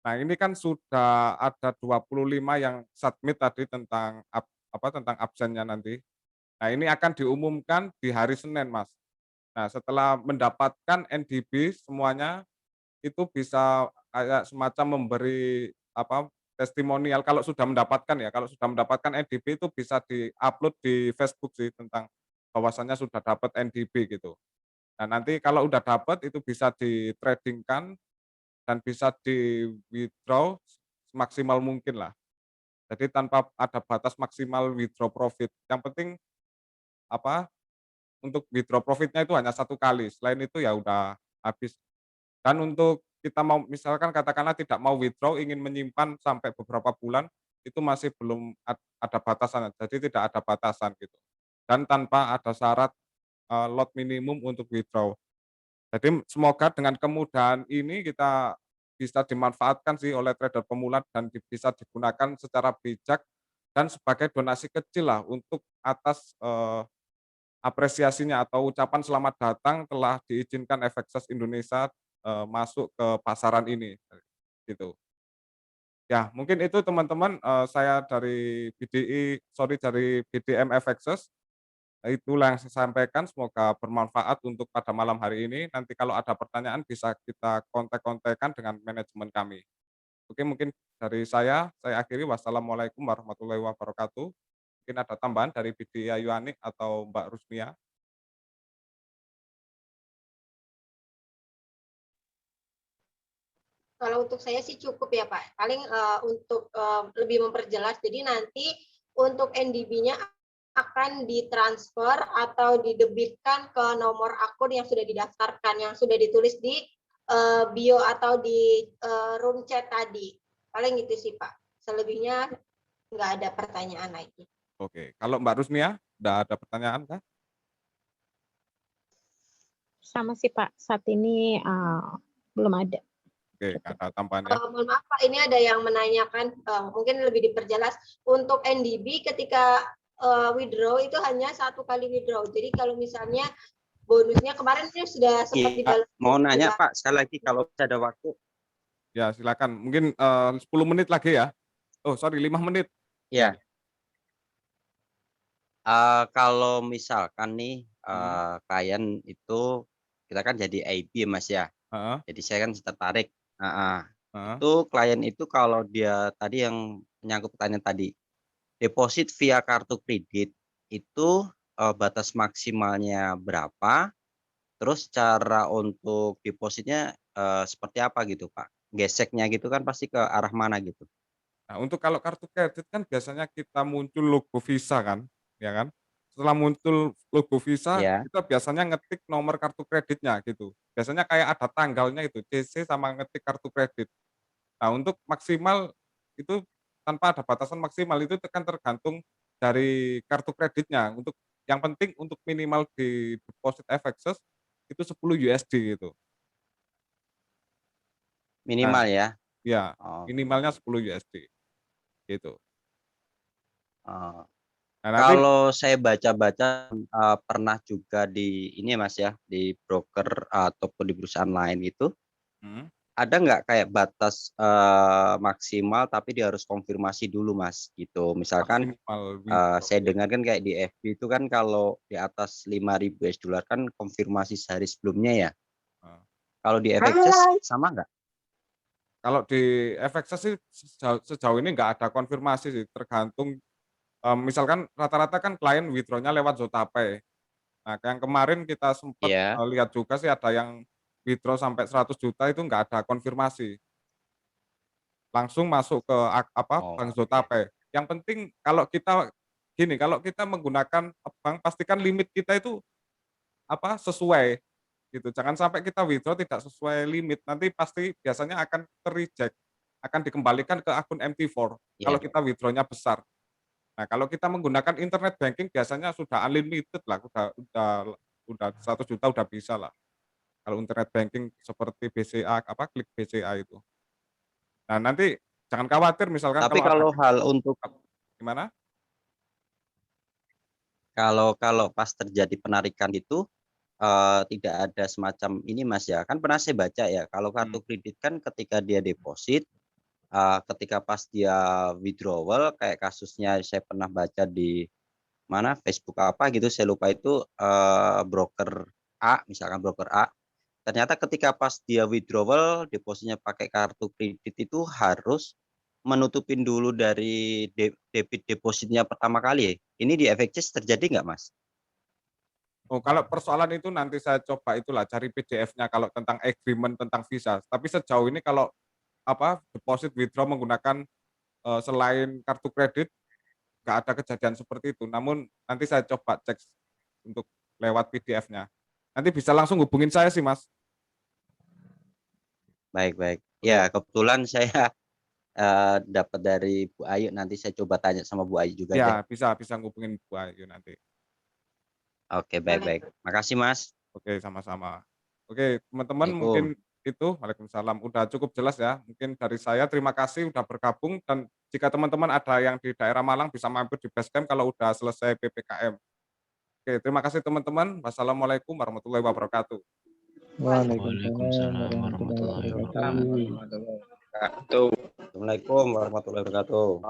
nah ini kan sudah ada 25 yang submit tadi tentang tentang absennya nanti. Nah, ini akan diumumkan di hari Senin, Mas. Nah, setelah mendapatkan NDB semuanya itu bisa kayak semacam memberi testimonial kalau sudah mendapatkan ya, kalau sudah mendapatkan NDB itu bisa di-upload di Facebook sih tentang bahwasannya sudah dapat NDB gitu. Nah, nanti kalau udah dapat itu bisa di-trading-kan dan bisa di-withdraw semaksimal mungkin lah. Jadi tanpa ada batas maksimal withdraw profit. Yang penting untuk withdraw profitnya itu hanya 1 kali, selain itu ya udah habis. Dan untuk kita mau misalkan katakanlah tidak mau withdraw, ingin menyimpan sampai beberapa bulan, itu masih belum ada batasan, jadi tidak ada batasan gitu. Dan tanpa ada syarat, lot minimum untuk withdraw. Jadi semoga dengan kemudahan ini kita bisa dimanfaatkan sih oleh trader pemula dan bisa digunakan secara bijak dan sebagai donasi kecil lah untuk atas, apresiasinya atau ucapan selamat datang telah diizinkan FXS Indonesia, masuk ke pasaran ini, gitu. Ya mungkin itu teman-teman, saya dari dari BDM FXS, itulah yang saya sampaikan semoga bermanfaat untuk pada malam hari ini. Nanti kalau ada pertanyaan bisa kita kontak-kontakkan dengan manajemen kami. Oke mungkin dari saya akhiri wassalamualaikum warahmatullahi wabarakatuh. Mungkin ada tambahan dari BDI Yuanik atau Mbak Rusmia? Kalau untuk saya sih cukup ya Pak. Paling untuk lebih memperjelas, jadi nanti untuk NDB-nya akan ditransfer atau didebitkan ke nomor akun yang sudah didaftarkan, yang sudah ditulis di bio atau di room chat tadi. Paling itu sih Pak. Selebihnya nggak ada pertanyaan lagi. Oke, kalau Mbak Rusmia, udah ada pertanyaan kah? Sama sih Pak, saat ini belum ada. Oke, nggak ada tambahan ya. Mohon maaf Pak, ini ada yang menanyakan, mungkin lebih diperjelas. Untuk NDB ketika withdraw itu hanya 1 kali withdraw. Jadi kalau misalnya bonusnya kemarin ini sudah sempat Iya, dibalas. mau nanya Pak, sekali lagi kalau ada waktu. Ya silakan, mungkin 10 menit lagi ya. Oh sorry, 5 menit. Ya. Kalau misalkan nih, klien itu kita kan jadi IB ya Mas ya. Heeh. Jadi saya kan tertarik. Heeh. Itu klien itu kalau dia tadi yang menyangkut pertanyaan tadi, deposit via kartu kredit itu batas maksimalnya berapa? Terus cara untuk depositnya seperti apa gitu Pak? Geseknya gitu kan pasti ke arah mana gitu? Nah, untuk kalau kartu kredit kan biasanya kita muncul logo Visa kan, ya kan? Setelah muncul logo Visa, Ya. kita biasanya ngetik nomor kartu kreditnya gitu. Biasanya kayak ada tanggalnya itu, CC sama ngetik kartu kredit. Nah, untuk maksimal itu tanpa ada batasan maksimal itu kan tergantung dari kartu kreditnya. Untuk yang penting untuk minimal di deposit FXS itu 10 USD gitu. Nah, Minimal ya? ya Oh. minimalnya 10 USD gitu. Oh. Nah, nanti Kalau saya baca-baca pernah juga di ini Mas ya, di broker ataupun di perusahaan lain itu, ada nggak kayak batas maksimal tapi dia harus konfirmasi dulu Mas gitu. Misalkan saya dengar kan kayak di FB itu kan kalau di atas 5.000 US$ kan konfirmasi sehari sebelumnya ya. Kalau di FXS sama nggak? Kalau di FXS sih sejauh ini nggak ada konfirmasi sih, tergantung misalkan rata-rata kan klien withdraw-nya lewat ZotaPay. Nah, yang kemarin kita sempat lihat juga sih ada yang withdraw sampai 100 juta itu nggak ada konfirmasi. Langsung masuk ke bank ZotaPay. Yang penting kalau kita menggunakan bank pastikan limit kita itu sesuai gitu. Jangan sampai kita withdraw tidak sesuai limit, nanti pasti biasanya akan ter-reject, akan dikembalikan ke akun MT4 kalau kita withdraw-nya besar. Nah, kalau kita menggunakan internet banking biasanya sudah unlimited lah, udah udah 100 juta udah bisa lah. Kalau internet banking seperti BCA, apa klik BCA itu. Nah, nanti jangan khawatir misalkan Tapi kalau ada kalau hal untuk gimana? kalau pas terjadi penarikan itu tidak ada semacam ini Mas ya. Kan pernah saya baca ya, kalau kartu kredit kan ketika dia deposit, ketika pas dia withdrawal kayak kasusnya saya pernah baca di mana Facebook apa gitu saya lupa itu broker A, misalkan broker A. Ternyata ketika pas dia withdrawal depositnya pakai kartu kredit itu harus menutupin dulu dari debit depositnya pertama kali ya. Ini di FXChange terjadi nggak Mas? Oh, kalau persoalan itu nanti saya coba itulah cari PDF-nya kalau tentang agreement tentang visa. Tapi sejauh ini kalau apa deposit withdraw menggunakan selain kartu kredit nggak ada kejadian seperti itu. Namun nanti saya coba cek untuk lewat PDF-nya. Nanti bisa langsung hubungin saya sih, Mas. Baik, baik. Ya, kebetulan saya dapat dari Bu Ayu, nanti saya coba tanya sama Bu Ayu juga deh. Ya, bisa ngubungin Bu Ayu nanti. Oke, baik-baik. Makasih, Mas. Oke, sama-sama. Oke, teman-teman mungkin itu. Waalaikumsalam. Udah cukup jelas ya. Mungkin dari saya terima kasih udah bergabung dan jika teman-teman ada yang di daerah Malang bisa mampir di Basecamp kalau udah selesai PPKM. Oke, terima kasih teman-teman. Wassalamualaikum warahmatullahi wabarakatuh. Waalaikumsalam warahmatullahi wabarakatuh. Assalamualaikum warahmatullahi wabarakatuh.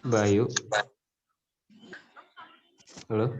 Bayu. Halo.